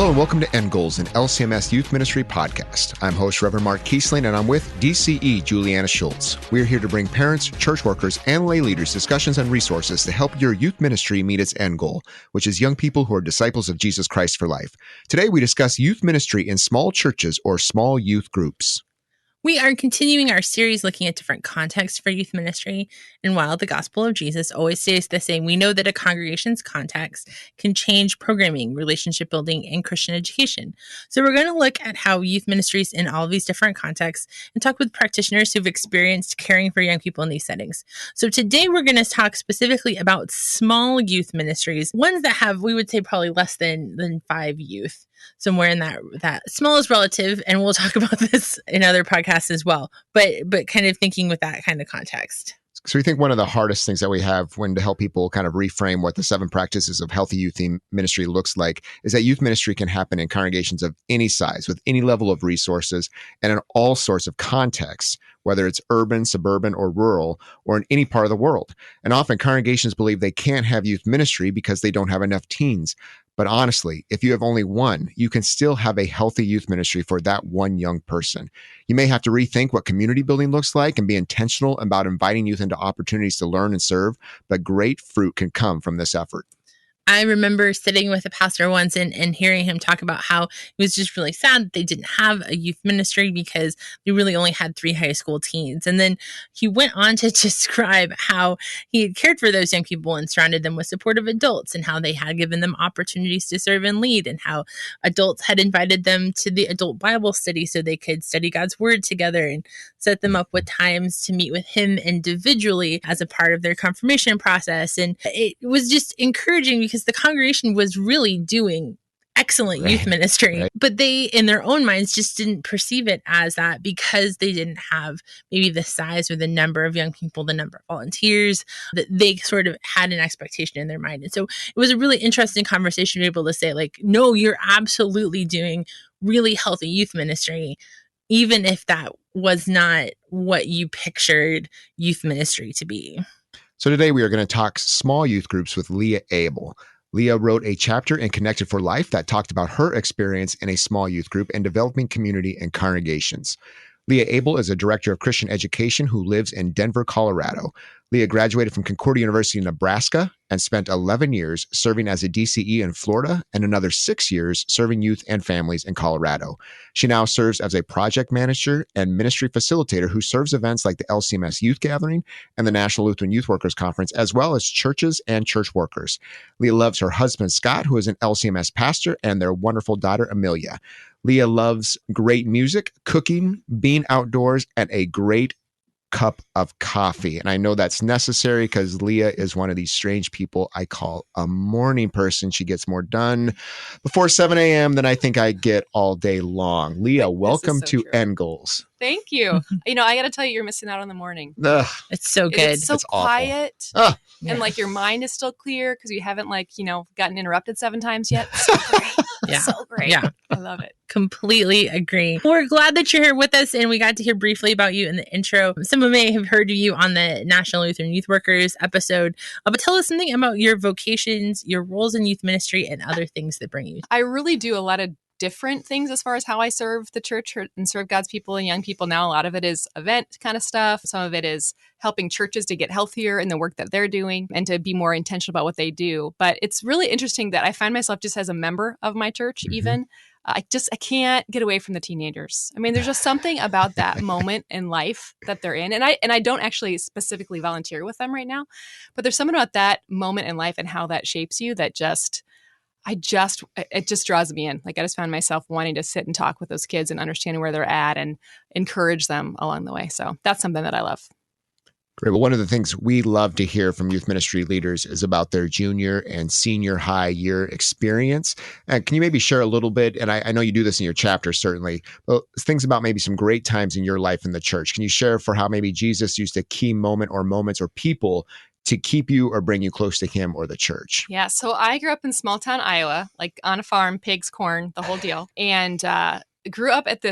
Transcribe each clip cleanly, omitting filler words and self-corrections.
Hello and welcome to End Goals, an LCMS Youth Ministry podcast. I'm host Reverend Mark Kiesling, and I'm with DCE Juliana Schultz. We're here to bring parents, church workers, and lay leaders discussions and resources to help your youth ministry meet its end goal, which is young people who are disciples of Jesus Christ for life. Today, we discuss youth ministry in small churches or small youth groups. We are continuing our series looking at different contexts for youth ministry. And while the gospel of Jesus always stays the same, we know that a congregation's context can change programming, relationship building, and Christian education. So we're going to look at how youth ministries in all of these different contexts and talk with practitioners who've experienced caring for young people in these settings. So today we're going to talk specifically about small youth ministries, ones that have, we would say, probably less than 5 youth. Somewhere in that small is relative, and we'll talk about this in other podcasts as well, but kind of thinking with that kind of context. So we think one of the hardest things that we have when to help people kind of reframe what the 7 practices of healthy youth ministry looks like is that youth ministry can happen in congregations of any size, with any level of resources, and in all sorts of contexts, whether it's urban, suburban, or rural, or in any part of the world. And often congregations believe they can't have youth ministry because they don't have enough teens. But honestly, if you have only one, you can still have a healthy youth ministry for that one young person. You may have to rethink what community building looks like and be intentional about inviting youth into opportunities to learn and serve, but great fruit can come from this effort. I remember sitting with a pastor once and hearing him talk about how it was just really sad that they didn't have a youth ministry because they really only had 3 high school teens. And then he went on to describe how he had cared for those young people and surrounded them with supportive adults, and how they had given them opportunities to serve and lead, and how adults had invited them to the adult Bible study so they could study God's word together, and set them up with times to meet with him individually as a part of their confirmation process. And it was just encouraging because the congregation was really doing excellent youth ministry, but they, in their own minds, just didn't perceive it as that because they didn't have maybe the size or the number of young people, the number of volunteers, that they sort of had an expectation in their mind. And so it was a really interesting conversation to be able to say, like, no, you're absolutely doing really healthy youth ministry, even if that was not what you pictured youth ministry to be. So today we are going to talk small youth groups with Leah Abel. Leah wrote a chapter in Connected for Life that talked about her experience in a small youth group and developing community and congregations. Leah Abel is a director of Christian education who lives in Denver, Colorado. Leah graduated from Concordia University Nebraska and spent 11 years serving as a DCE in Florida and another 6 years serving youth and families in Colorado. She now serves as a project manager and ministry facilitator who serves events like the LCMS Youth Gathering and the National Lutheran Youth Workers Conference, as well as churches and church workers. Leah loves her husband, Scott, who is an LCMS pastor, and their wonderful daughter, Amelia. Leah loves great music, cooking, being outdoors, and a great cup of coffee. And I know that's necessary because Leah is one of these strange people I call a morning person. She gets more done before 7 a.m. than I think I get all day long. Leah, welcome to End Goals. Thank you. I got to tell you, you're missing out on the morning. It's so good. It's so quiet. And like your mind is still clear because you haven't gotten interrupted 7 times yet. So great. Yeah. So great. Yeah. I love it. Completely agree. We're glad that you're here with us, and we got to hear briefly about you in the intro. Some may have heard of you on the National Lutheran Youth Workers episode, but tell us something about your vocations, your roles in youth ministry, and other things that bring you. I really do a lot of different things as far as how I serve the church and serve God's people and young people now. A lot of it is event kind of stuff. Some of it is helping churches to get healthier in the work that they're doing and to be more intentional about what they do. But it's really interesting that I find myself just as a member of my church, even. I can't get away from the teenagers. I mean, there's just something about that moment in life that they're in. And I don't actually specifically volunteer with them right now, but there's something about that moment in life and how that shapes you that it just draws me in. Like, I just found myself wanting to sit and talk with those kids and understanding where they're at and encourage them along the way. So that's something that I love. Great. Well, one of the things we love to hear from youth ministry leaders is about their junior and senior high year experience. Can you maybe share a little bit, and I know you do this in your chapter, certainly, but things about maybe some great times in your life in the church. Can you share for how maybe Jesus used a key moment or moments or people to keep you or bring you close to him or the church? Yeah. So I grew up in small town Iowa, like on a farm, pigs, corn, the whole deal. And grew up at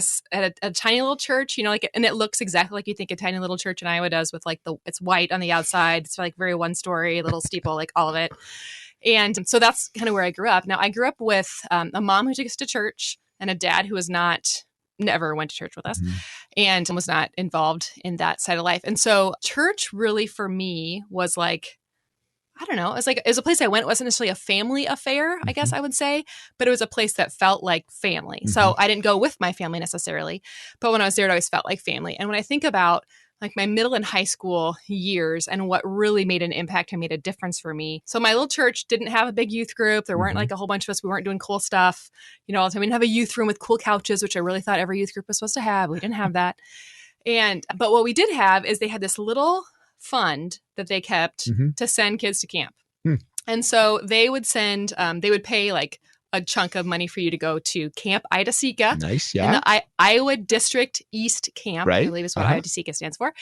a tiny little church, and it looks exactly like you think a tiny little church in Iowa does, with it's white on the outside. It's like very one story, little steeple, like all of it. And so that's kind of where I grew up. Now, I grew up with a mom who took us to church and a dad who never went to church with us and was not involved in that side of life. And so church really for me was like, I don't know. It was a place I went. It wasn't necessarily a family affair, I guess I would say, but it was a place that felt like family. So I didn't go with my family necessarily, but when I was there, it always felt like family. And when I think about like my middle and high school years and what really made an impact and made a difference for me. So my little church didn't have a big youth group. There weren't like a whole bunch of us. We weren't doing cool stuff, all the time. We didn't have a youth room with cool couches, which I really thought every youth group was supposed to have. We didn't have that. But what we did have is they had this little fund that they kept to send kids to camp. And so they would they would pay like a chunk of money for you to go to Camp Idasika. Nice, yeah. In the Iowa District East Camp, I believe is what Idasika stands for.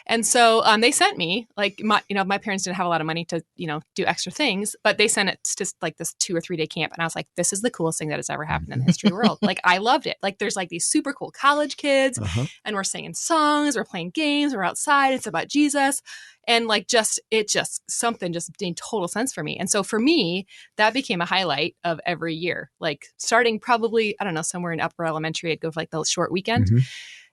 And so they sent me, like, my parents didn't have a lot of money to, do extra things, but they sent it to like this 2 or 3 day camp. And I was like, this is the coolest thing that has ever happened in the history of the world. Like, I loved it. Like, there's like these super cool college kids and we're singing songs, we're playing games, we're outside. It's about Jesus. And like, something just made total sense for me. And so for me, that became a highlight of every year, like starting probably, I don't know, somewhere in upper elementary, I'd go for like the short weekend.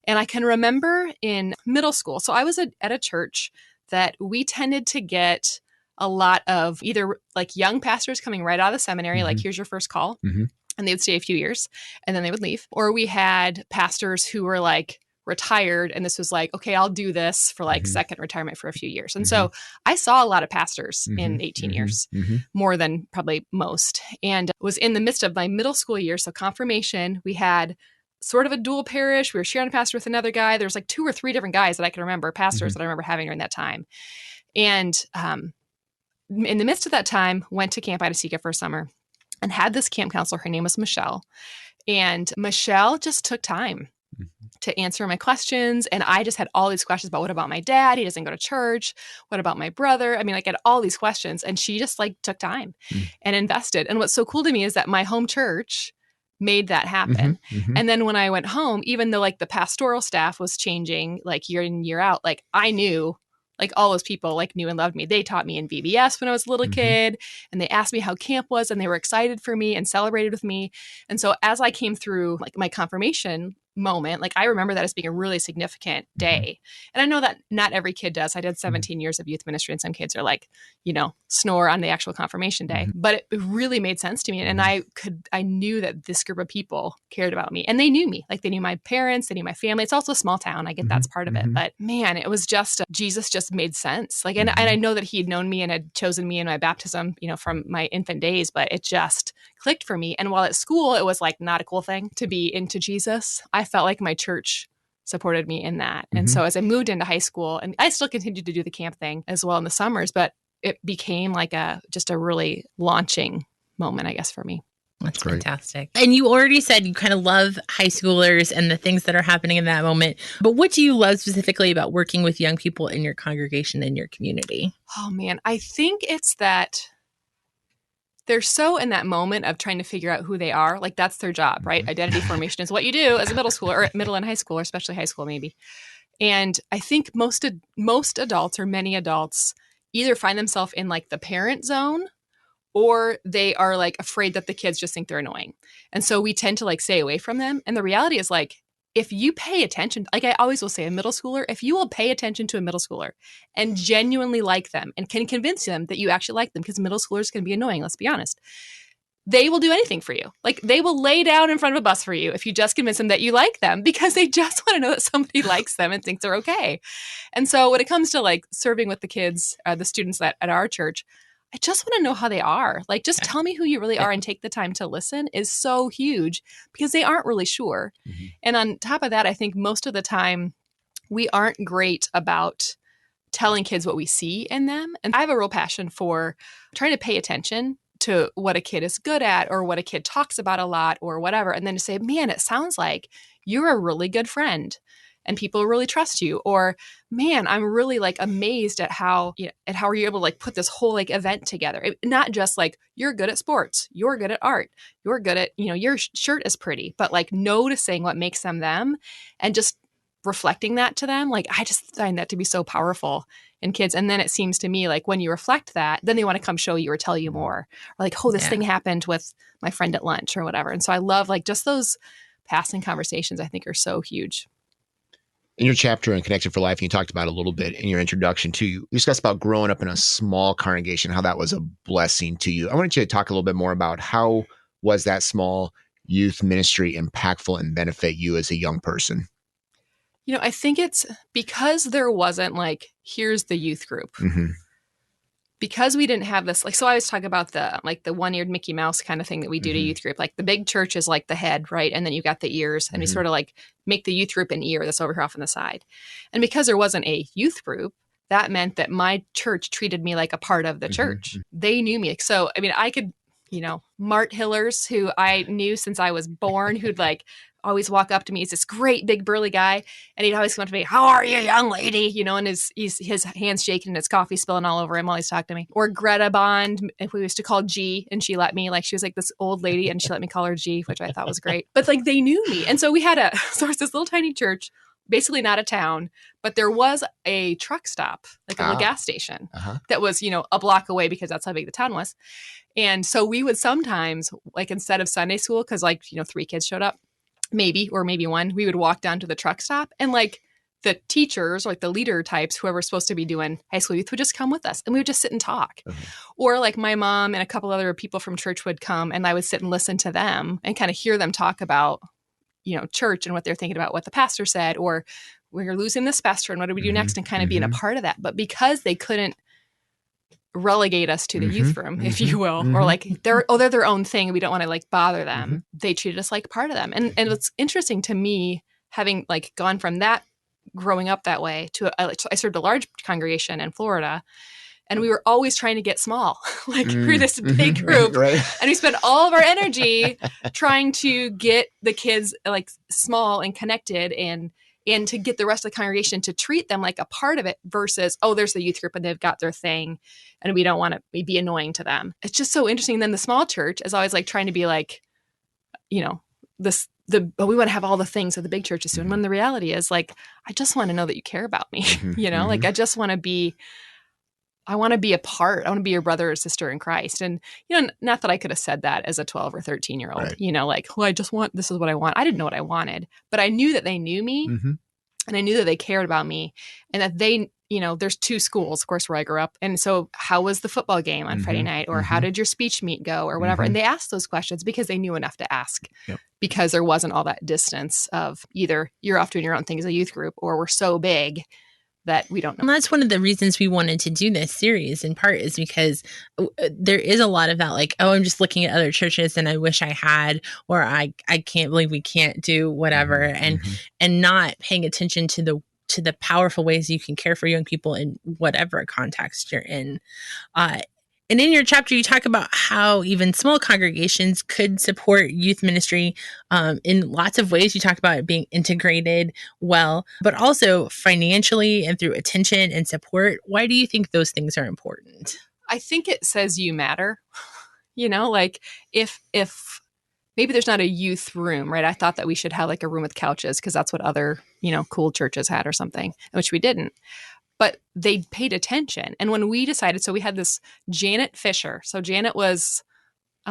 And I can remember in middle school. So I was at a church that we tended to get a lot of either like young pastors coming right out of the seminary, like, here's your first call. And they would stay a few years and then they would leave. Or we had pastors who were like retired. And this was like, okay, I'll do this for like second retirement for a few years. And so I saw a lot of pastors in 18 years, more than probably most, and was in the midst of my middle school year. So confirmation, we had sort of a dual parish. We were sharing a pastor with another guy. There's like 2 or 3 different guys that I can remember, pastors that I remember having during that time. And in the midst of that time, went to Camp Idasika for a summer and had this camp counselor. Her name was Michelle. And Michelle just took time to answer my questions. And I just had all these questions about, what about my dad? He doesn't go to church. What about my brother? I mean, like, I had all these questions, and she just like took time and invested. And what's so cool to me is that my home church made that happen. And then when I went home, even though like the pastoral staff was changing like year in, year out, like I knew like all those people like knew and loved me. They taught me in VBS when I was a little kid, and they asked me how camp was, and they were excited for me and celebrated with me. And so as I came through like my confirmation moment, like I remember that as being a really significant day. And I know that not every kid does. I did 17 years of youth ministry, and some kids are like, snore on the actual confirmation day. But it really made sense to me. And I knew that this group of people cared about me, and they knew me. Like, they knew my parents, they knew my family. It's also a small town. I get that's part of it. But man, it was just, Jesus just made sense. Like, and I know that he had known me and had chosen me in my baptism, from my infant days, but it just clicked for me. And while at school, it was like not a cool thing to be into Jesus, I felt like my church supported me in that. And so as I moved into high school, and I still continued to do the camp thing as well in the summers, but it became like just a really launching moment, I guess, for me. That's fantastic. And you already said you kind of love high schoolers and the things that are happening in that moment. But what do you love specifically about working with young people in your congregation and your community? Oh, man, I think it's that they're so in that moment of trying to figure out who they are. Like, that's their job, right? Identity formation is what you do as a middle schooler, or middle and high school, or especially high school, maybe. And I think most adults, or many adults, either find themselves in like the parent zone, or they are like afraid that the kids just think they're annoying. And so we tend to like stay away from them. And the reality is, like, if you pay attention, like I always will say, a middle schooler, if you will pay attention to a middle schooler and genuinely like them and can convince them that you actually like them, because middle schoolers can be annoying, let's be honest, they will do anything for you. Like, they will lay down in front of a bus for you if you just convince them that you like them, because they just want to know that somebody likes them and thinks they're okay. And so when it comes to like serving with the kids, the students at our church, I just want to know how they are. Like, just tell me who you really are, and take the time to listen is so huge, because they aren't really sure. And on top of that, I think most of the time we aren't great about telling kids what we see in them. And I have a real passion for trying to pay attention to what a kid is good at, or what a kid talks about a lot, or whatever. And then to say, man, it sounds like you're a really good friend and people really trust you. Or, man, I'm really like amazed at how you're able to like put this whole like event together. Not just like, you're good at sports, you're good at art, you're good at, your shirt is pretty, but like noticing what makes them them, and just reflecting that to them, like, I just find that to be so powerful in kids. And then it seems to me like when you reflect that, then they want to come show you or tell you more, or like, oh, this thing happened with my friend at lunch or whatever. And so I love like just those passing conversations, I think, are so huge. In your chapter in Connected for Life, and you talked about a little bit in your introduction too, you discussed about growing up in a small congregation, how that was a blessing to you. I wanted you to talk a little bit more about how was that small youth ministry impactful and benefit you as a young person? You know, I think it's because there wasn't like, here's the youth group. Because we didn't have this, like, so I always talk about the one-eared Mickey Mouse kind of thing that we do to youth group. Like the big church is like the head, right? And then you got the ears, and we sort of like make the youth group an ear that's over here off on the side. And because there wasn't a youth group, that meant that my church treated me like a part of the church. They knew me. So, I mean, I could, you know, Mart Hillers, who I knew since I was born, who'd like always walk up to me. He's this great big burly guy, and he'd always come up to me, "How are you, young lady?" You know, and his hands shaking and his coffee spilling all over him while he's talking to me. Or Greta Bond, if we used to call G, and she let me, like, she was like this old lady, and she let me call her G, which I thought was great. But like they knew me, and so we had so it was this little tiny church, basically not a town, but there was a truck stop, like a little gas station that was, you know, a block away because that's how big the town was. And so we would sometimes, like, instead of Sunday school, because like, you know, 3 kids showed up, maybe one, we would walk down to the truck stop, and like the teachers, or like the leader types, whoever's supposed to be doing high school youth, would just come with us, and we would just sit and talk. Or like my mom and a couple other people from church would come, and I would sit and listen to them and kind of hear them talk about, you know, church and what they're thinking about what the pastor said, or we're losing this pastor and what do we do next, and kind of being a part of that. But because they couldn't relegate us to the youth room, if you will, or like they're their own thing, we don't want to like bother them, they treated us like part of them. And it's interesting to me, having like gone from that, growing up that way, to I served a large congregation in Florida, and we were always trying to get small. Like we're this big group, right. And we spent all of our energy trying to get the kids like small and connected, and to get the rest of the congregation to treat them like a part of it, versus, oh, there's the youth group and they've got their thing and we don't want to be annoying to them. It's just so interesting. And then the small church is always like trying to be like, you know, we want to have all the things that the big church is doing, when the reality is like, I just want to know that you care about me. You know, like I just want to be, I want to be a part. I want to be your brother or sister in Christ. And, you know, not that I could have said that as a 12 or 13-year-old, right. You know, like, well, this is what I want. I didn't know what I wanted, but I knew that they knew me, and I knew that they cared about me, and that they, you know, there's 2 schools, of course, where I grew up. And so how was the football game on Friday night, or how did your speech meet go, or whatever? And they asked those questions because they knew enough to ask, because there wasn't all that distance of either you're off doing your own thing as a youth group, or we're so big that we don't know. And that's one of the reasons we wanted to do this series, in part, is because there is a lot of that, like, oh, I'm just looking at other churches and I wish I had, or I can't believe we can't do whatever, and not paying attention to the powerful ways you can care for young people in whatever context you're in. And in your chapter, you talk about how even small congregations could support youth ministry in lots of ways. You talk about it being integrated well, but also financially and through attention and support. Why do you think those things are important? I think it says you matter. You know, like if maybe there's not a youth room, right? I thought that we should have like a room with couches because that's what other, you know, cool churches had or something, which we didn't. But they paid attention. And when we decided, so we had this Janet Fisher. So Janet was,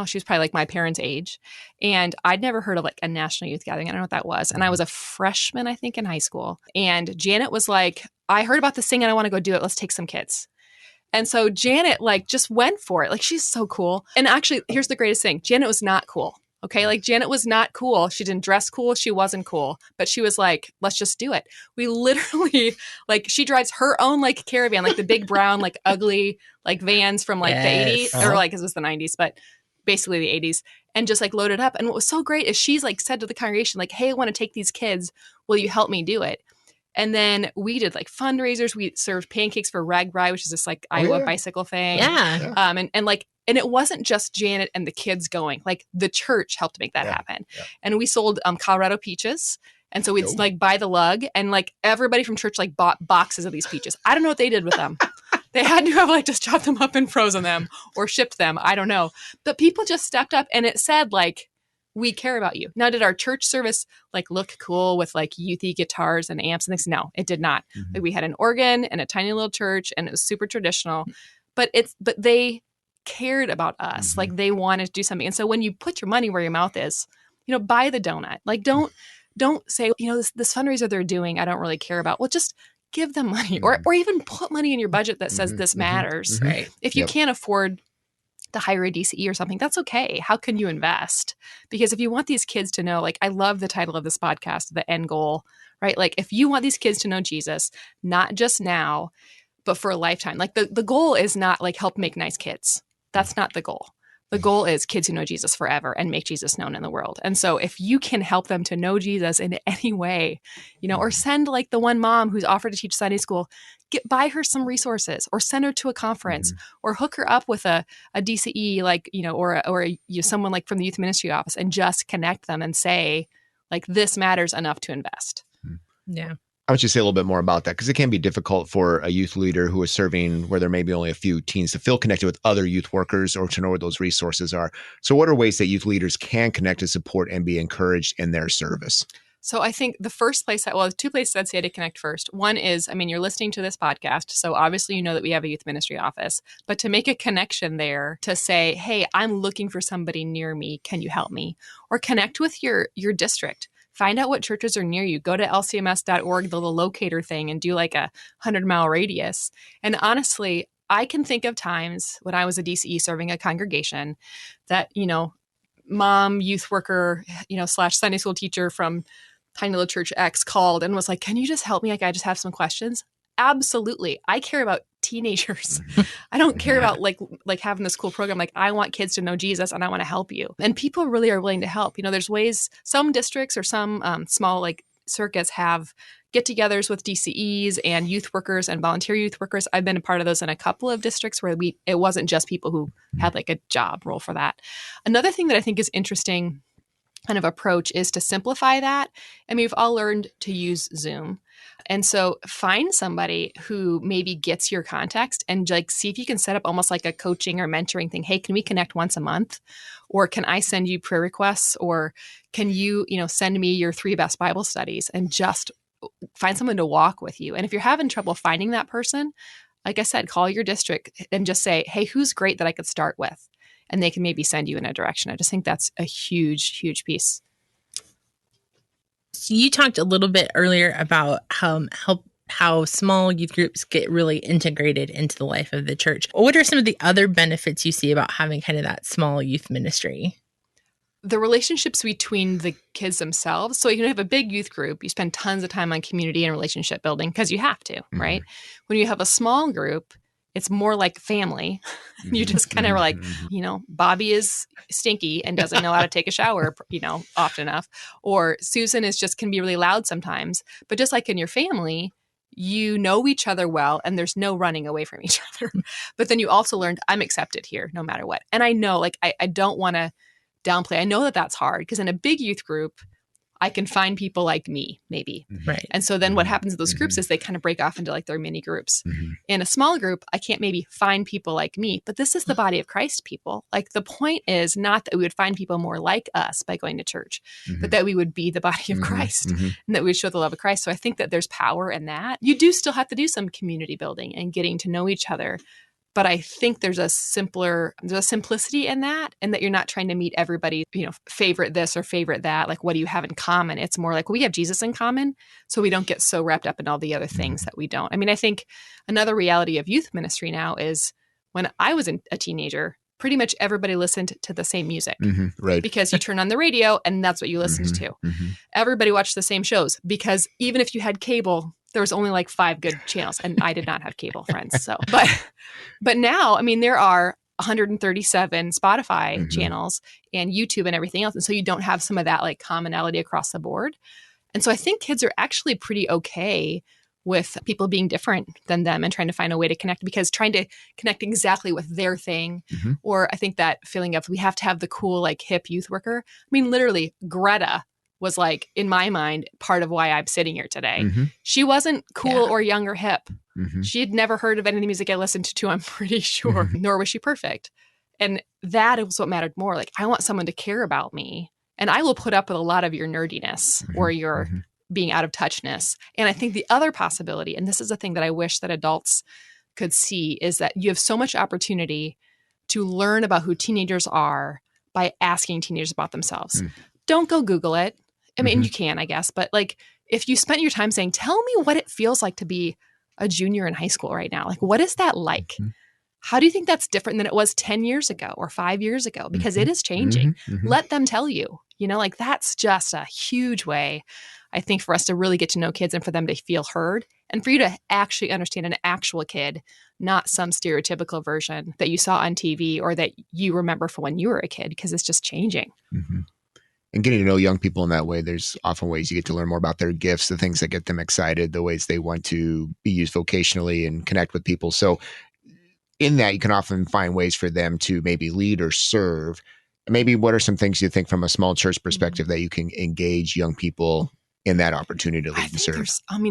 she was probably like my parents' age. And I'd never heard of like a national youth gathering. I don't know what that was. And I was a freshman, I think, in high school. And Janet was like, I heard about this thing and I want to go do it. Let's take some kids. And so Janet like just went for it. Like, she's so cool. And actually, here's the greatest thing. Janet was not cool. Okay. Like, Janet was not cool. She didn't dress cool. She wasn't cool, but she was like, let's just do it. We literally, like, she drives her own like Caravan, like the big brown, like ugly, like vans from like the 80s or like, it was the 90s, but basically the 80s, and just like loaded up. And what was so great is she's like said to the congregation, like, hey, I want to take these kids. Will you help me do it? And then we did like fundraisers. We served pancakes for RAGBRAI, which is this like Iowa bicycle thing. Yeah. And it wasn't just Janet and the kids going, like the church helped make that happen. Yeah. And we sold Colorado peaches. And so we'd like buy the lug, and like everybody from church like bought boxes of these peaches. I don't know what they did with them. They had to have like just chopped them up and frozen them or shipped them. I don't know. But people just stepped up, and it said like, we care about you. Now, did our church service like look cool with like youthy guitars and amps and things? No, it did not. Like, we had an organ and a tiny little church, and it was super traditional, but they cared about us. Like, they wanted to do something. And so when you put your money where your mouth is, buy the donut. Like, don't say, this fundraiser they're doing, I don't really care about. Well, just give them money, or even put money in your budget that says this matters. Right. If you can't afford to hire a DCE or something, that's okay. How can you invest? Because if you want these kids to know, like, I love the title of this podcast, The End Goal, right? Like, if you want these kids to know Jesus, not just now, but for a lifetime, like the goal is not like help make nice kids. That's not the goal. The goal is kids who know Jesus forever and make Jesus known in the world. And so if you can help them to know Jesus in any way, or send like the one mom who's offered to teach Sunday school, buy her some resources, or send her to a conference, or hook her up with a DCE, like, or someone like from the youth ministry office, and just connect them and say, like, this matters enough to invest. Yeah. I want you to say a little bit more about that, because it can be difficult for a youth leader who is serving where there may be only a few teens to feel connected with other youth workers or to know where those resources are. So what are ways that youth leaders can connect and support and be encouraged in their service? So I think the first place two places I'd say to connect first. One is, you're listening to this podcast, so obviously you know that we have a youth ministry office, but to make a connection there to say, hey, I'm looking for somebody near me. Can you help me? Or connect with your district. Find out what churches are near you. Go to lcms.org, the little locator thing, and do like a 100-mile radius. And honestly, I can think of times when I was a DCE serving a congregation that, mom, youth worker, / Sunday school teacher from tiny little church X called and was like, can you just help me? Like, I just have some questions. Absolutely. I care about teenagers. I don't care about like having this cool program. Like, I want kids to know Jesus, and I want to help you. And people really are willing to help. There's ways, some districts or some small like circuits have get-togethers with DCEs and youth workers and volunteer youth workers. I've been a part of those in a couple of districts where it wasn't just people who had like a job role for that. Another thing that I think is interesting kind of approach is to simplify that. We've all learned to use Zoom. And so find somebody who maybe gets your context and like see if you can set up almost like a coaching or mentoring thing. Hey, can we connect once a month? Or can I send you prayer requests? Or can you, send me your 3 best Bible studies, and just find someone to walk with you. And if you're having trouble finding that person, like I said, call your district and just say, hey, who's great that I could start with? And they can maybe send you in a direction. I just think that's a huge, huge piece. So you talked a little bit earlier about how small youth groups get really integrated into the life of the church. What are some of the other benefits you see about having kind of that small youth ministry? The relationships between the kids themselves. So you have a big youth group, you spend tons of time on community and relationship building because you have to, right? When you have a small group, it's more like family. You just kind of are like, Bobby is stinky and doesn't know how to take a shower, often enough. Or Susan can be really loud sometimes. But just like in your family, you know each other well, and there's no running away from each other. But then you also learned, I'm accepted here no matter what. And I know, I don't want to downplay. I know that that's hard because in a big youth group, I can find people like me, maybe. Right. And so then what happens in those groups is they kind of break off into like their mini groups. In a small group, I can't maybe find people like me, but this is the body of Christ, people. Like, the point is not that we would find people more like us by going to church, but that we would be the body of Christ and that we would show the love of Christ. So I think that there's power in that. You do still have to do some community building and getting to know each other. But I think there's a simplicity in that, and that you're not trying to meet everybody, favorite this or favorite that. Like, what do you have in common? It's more like, we have Jesus in common, so we don't get so wrapped up in all the other things that we don't. I think another reality of youth ministry now is when I was a teenager, pretty much everybody listened to the same music, right? Because you turn on the radio and that's what you listened to. Everybody watched the same shows because even if you had cable, there was only like 5 good channels, and I did not have cable, friends. So, but now, there are 137 Spotify channels and YouTube and everything else. And so you don't have some of that like commonality across the board. And so I think kids are actually pretty okay with people being different than them and trying to find a way to connect, because trying to connect exactly with their thing. Or I think that feeling of we have to have the cool, like hip youth worker. Literally Greta was like, in my mind, part of why I'm sitting here today. She wasn't cool or young or hip. She had never heard of any of the music I listened to, I'm pretty sure, nor was she perfect. And that was what mattered more. Like, I want someone to care about me And I will put up with a lot of your nerdiness or your being out of touchness. And I think the other possibility, and this is a thing that I wish that adults could see, is that you have so much opportunity to learn about who teenagers are by asking teenagers about themselves. Don't go Google it. I mean, you can, I guess, but like if you spent your time saying, tell me what it feels like to be a junior in high school right now, like what is that like? How do you think that's different than it was 10 years ago or 5 years ago? Because it is changing. Let them tell you, like that's just a huge way, I think, for us to really get to know kids and for them to feel heard and for you to actually understand an actual kid, not some stereotypical version that you saw on TV or that you remember from when you were a kid, because it's just changing. And getting to know young people in that way, there's often ways you get to learn more about their gifts, the things that get them excited, the ways they want to be used vocationally and connect with people. So in that, you can often find ways for them to maybe lead or serve. Maybe what are some things you think from a small church perspective that you can engage young people in that opportunity to lead and serve?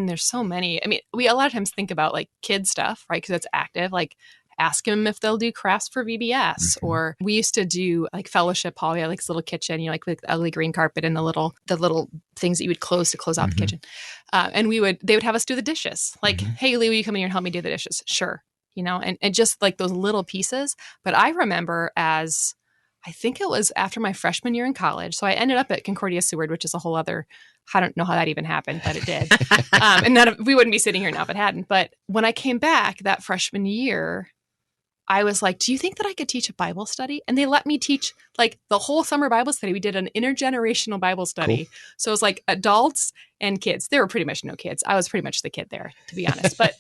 There's so many. I mean, we a lot of times think about like kid stuff, right? Because it's active, like ask them if they'll do crafts for VBS. Or we used to do like fellowship hall. We had like this little kitchen, like with the ugly green carpet and the little things that you would close to close out the kitchen. And they would have us do the dishes. Like, hey, Lee, will you come in here and help me do the dishes? Sure. And just like those little pieces. But I remember I think it was after my freshman year in college. So I ended up at Concordia Seward, which is a whole other, I don't know how that even happened, but it did. And we wouldn't be sitting here now if it hadn't. But when I came back that freshman year, I was like, do you think that I could teach a Bible study? And they let me teach like the whole summer Bible study. We did an intergenerational Bible study. Cool. So it was like adults and kids. There were pretty much no kids. I was pretty much the kid there, to be honest. But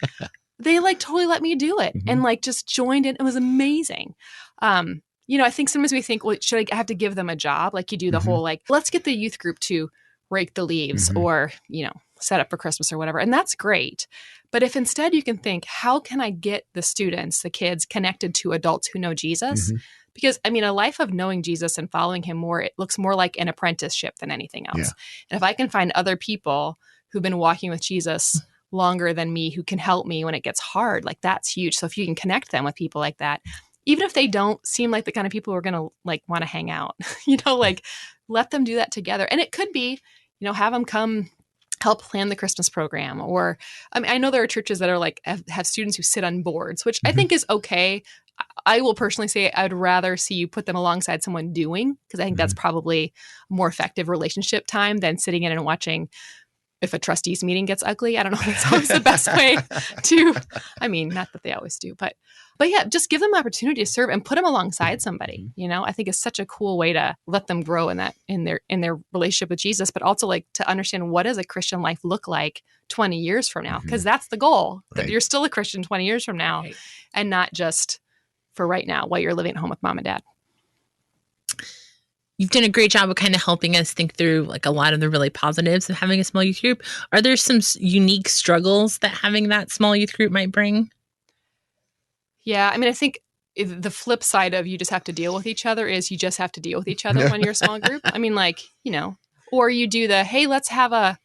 they like totally let me do it and like just joined in. It was amazing. I think sometimes we think, well, should I have to give them a job? Like you do the whole, like, let's get the youth group to rake the leaves or, set up for Christmas or whatever. And that's great. But if instead you can think, how can I get the students, the kids connected to adults who know Jesus? Because a life of knowing Jesus and following him more, it looks more like an apprenticeship than anything else. Yeah. And if I can find other people who've been walking with Jesus longer than me, who can help me when it gets hard, like that's huge. So if you can connect them with people like that, even if they don't seem like the kind of people who are going to like want to hang out, like let them do that together. And it could be, have them come help plan the Christmas program. Or, I know there are churches that are like, have students who sit on boards, which I think is okay. I will personally say I'd rather see you put them alongside someone doing, because I think that's probably more effective relationship time than sitting in and watching if a trustees meeting gets ugly. I don't know if that's always the best way to, not that they always do, but yeah, just give them the opportunity to serve and put them alongside somebody, I think is such a cool way to let them grow in their relationship with Jesus, but also like to understand what does a Christian life look like 20 years from now? Because that's the goal, that you're still a Christian 20 years from now and not just for right now while you're living at home with mom and dad. You've done a great job of kind of helping us think through like a lot of the really positives of having a small youth group. Are there some unique struggles that having that small youth group might bring? Yeah. I think the flip side of you just have to deal with each other is you just have to deal with each other when you're a small group. Or you do the, hey, let's have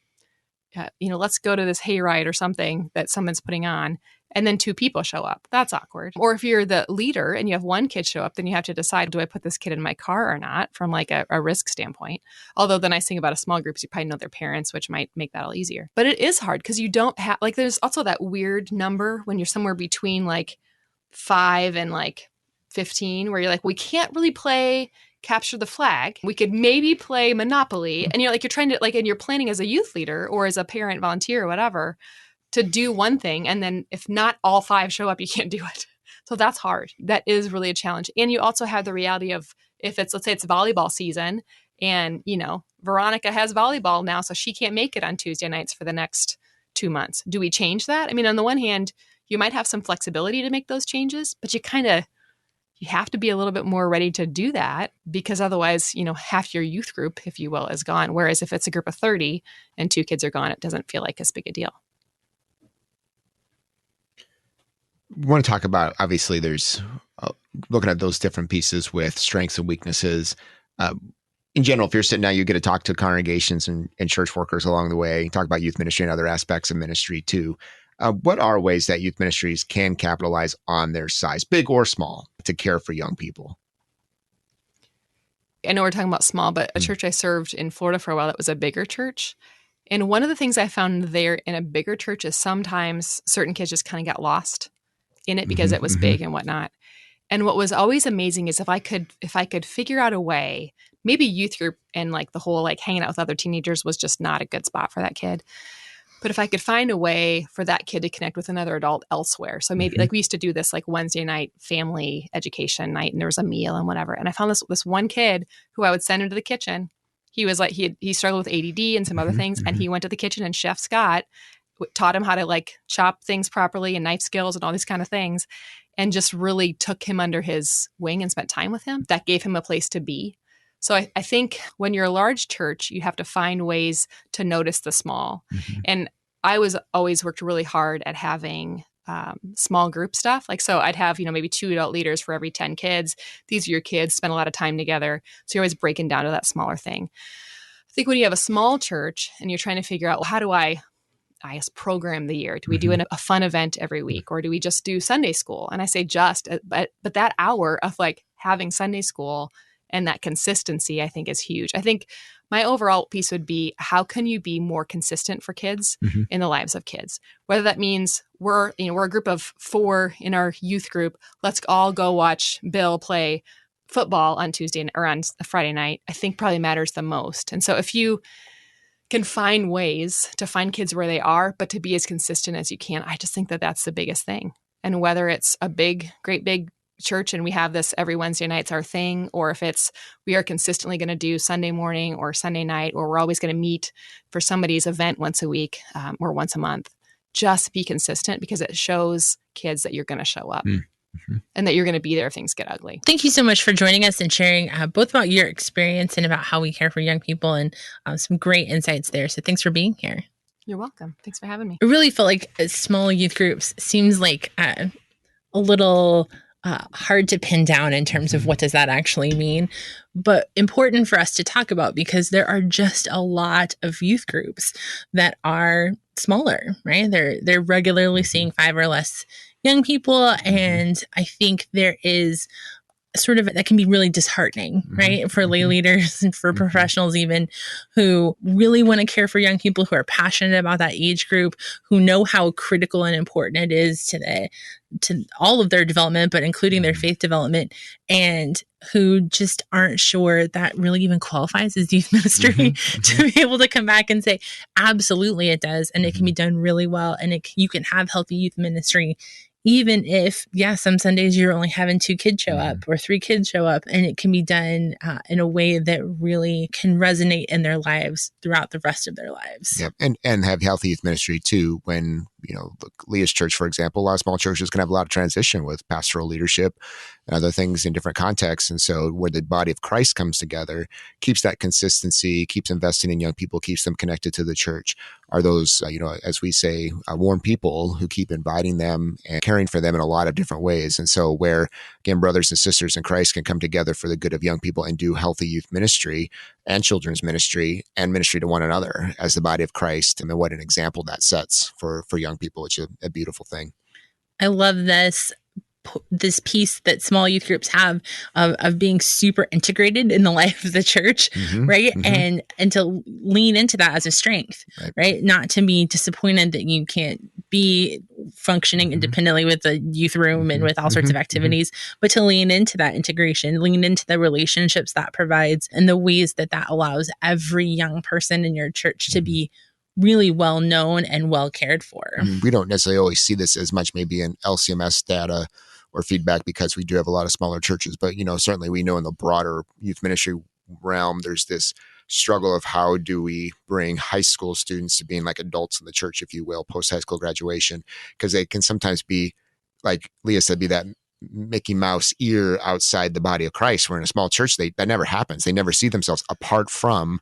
let's go to this hayride or something that someone's putting on. And then 2 people show up. That's awkward. Or if you're the leader and you have 1 kid show up, then you have to decide, do I put this kid in my car or not, from like a risk standpoint? Although the nice thing about a small group is you probably know their parents, which might make that all easier. But it is hard because you don't have, like, there's also that weird number when you're somewhere between like 5 and like 15 where you're like, we can't really play capture the flag. We could maybe play Monopoly. And you're trying to and you're planning as a youth leader or as a parent volunteer or whatever to do one thing. And then if not all 5 show up, you can't do it. So that's hard. That is really a challenge. And you also have the reality of if it's, let's say it's volleyball season and, Veronica has volleyball now, so she can't make it on Tuesday nights for the next 2 months. Do we change that? On the one hand, you might have some flexibility to make those changes, but you have to be a little bit more ready to do that because otherwise, half your youth group, if you will, is gone. Whereas if it's a group of 30 and 2 kids are gone, it doesn't feel like as big a deal. We want to talk about, obviously, there's looking at those different pieces with strengths and weaknesses. In general, if you're sitting down, you get to talk to congregations and church workers along the way, talk about youth ministry and other aspects of ministry too. What are ways that youth ministries can capitalize on their size, big or small, to care for young people? I know we're talking about small, but a church I served in Florida for a while that was a bigger church. And one of the things I found there in a bigger church is sometimes certain kids just kind of got lost in it because it was big and whatnot. And what was always amazing is if I could figure out a way, maybe youth group and like the whole like hanging out with other teenagers was just not a good spot for that kid. But if I could find a way for that kid to connect with another adult elsewhere. So maybe like we used to do this like Wednesday night family education night and there was a meal and whatever. And I found this one kid who I would send into the kitchen. He was like, he struggled with ADD and some other things. And he went to the kitchen and Chef Scott taught him how to like chop things properly and knife skills and all these kind of things. And just really took him under his wing and spent time with him. That gave him a place to be. So I think when you're a large church, you have to find ways to notice the small. And I was always worked really hard at having small group stuff. Like, so I'd have, maybe 2 adult leaders for every 10 kids. These are your kids, spend a lot of time together. So you're always breaking down to that smaller thing. I think when you have a small church and you're trying to figure out, well, how do I program the year? Do we do a fun event every week or do we just do Sunday school? And I say just, but that hour of like having Sunday school and that consistency, I think is huge. I think my overall piece would be, how can you be more consistent for kids in the lives of kids? Whether that means we're a group of 4 in our youth group. Let's all go watch Bill play football on Tuesday or on a Friday night, I think probably matters the most. And so if you can find ways to find kids where they are, but to be as consistent as you can, I just think that that's the biggest thing. And whether it's a great big church and we have this every Wednesday night's our thing, or if it's we are consistently going to do Sunday morning or Sunday night, or we're always going to meet for somebody's event once a week or once a month, just be consistent because it shows kids that you're going to show up and that you're going to be there if things get ugly. Thank you so much for joining us and sharing both about your experience and about how we care for young people and some great insights there. So thanks for being here. You're welcome. Thanks for having me. I really feel like small youth groups seems like a little hard to pin down in terms of what does that actually mean, but important for us to talk about because there are just a lot of youth groups that are smaller, right? They're regularly seeing 5 or less young people, and I think there is sort of that can be really disheartening, right? For lay leaders and for professionals even who really want to care for young people, who are passionate about that age group, who know how critical and important it is to all of their development, but including their faith development, and who just aren't sure that really even qualifies as youth ministry to be able to come back and say, absolutely it does. And it can be done really well. And you can have healthy youth ministry even if, some Sundays you're only having 2 kids show up or 3 kids show up, and it can be done in a way that really can resonate in their lives throughout the rest of their lives. Yep. And have healthy youth ministry too. When, Leah's church, for example, a lot of small churches can have a lot of transition with pastoral leadership and other things in different contexts. And so where the body of Christ comes together, keeps that consistency, keeps investing in young people, keeps them connected to the church, are those, as we say, warm people who keep inviting them and caring for them in a lot of different ways. And so where, again, brothers and sisters in Christ can come together for the good of young people and do healthy youth ministry and children's ministry and ministry to one another as the body of Christ. I mean, what an example that sets for young people, which is a beautiful thing. I love this piece that small youth groups have of being super integrated in the life of the church, right? And to lean into that as a strength, right? Not to be disappointed that you can't be functioning independently with the youth room and with all sorts of activities, but to lean into that integration, lean into the relationships that provides and the ways that allows every young person in your church to be really well known and well cared for. We don't necessarily always see this as much maybe in LCMS data or feedback because we do have a lot of smaller churches, but certainly we know in the broader youth ministry realm, there's this struggle of how do we bring high school students to being like adults in the church, if you will, post high school graduation, because they can sometimes be, like Leah said, be that Mickey Mouse ear outside the body of Christ. Where in a small church, that never happens. They never see themselves apart from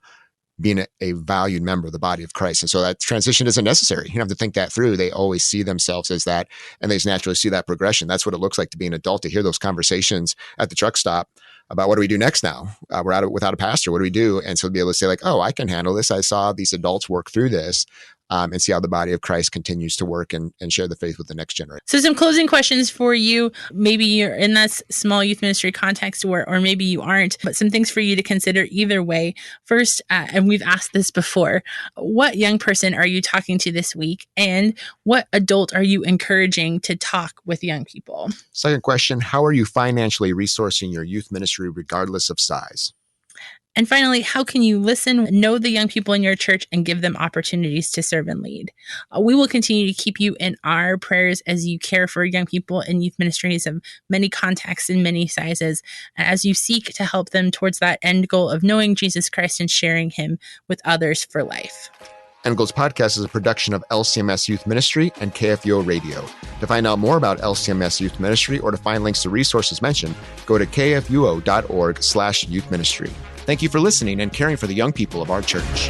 being a valued member of the body of Christ. And so that transition isn't necessary. You don't have to think that through. They always see themselves as that, and they just naturally see that progression. That's what it looks like to be an adult, to hear those conversations at the truck stop about what do we do next now? We're without a pastor. What do we do? And so to be able to say like, oh, I can handle this. I saw these adults work through this. and see how the body of Christ continues to work and share the faith with the next generation. So some closing questions for you. Maybe you're in that small youth ministry context or maybe you aren't, but some things for you to consider either way. First, and we've asked this before, what young person are you talking to this week? And what adult are you encouraging to talk with young people? Second question, how are you financially resourcing your youth ministry regardless of size? And finally, how can you listen, know the young people in your church, and give them opportunities to serve and lead? We will continue to keep you in our prayers as you care for young people in youth ministries of many contexts and many sizes, as you seek to help them towards that end goal of knowing Jesus Christ and sharing him with others for life. End Goals Podcast is a production of LCMS Youth Ministry and KFUO Radio. To find out more about LCMS Youth Ministry or to find links to resources mentioned, go to kfuo.org/youth ministry. Thank you for listening and caring for the young people of our church.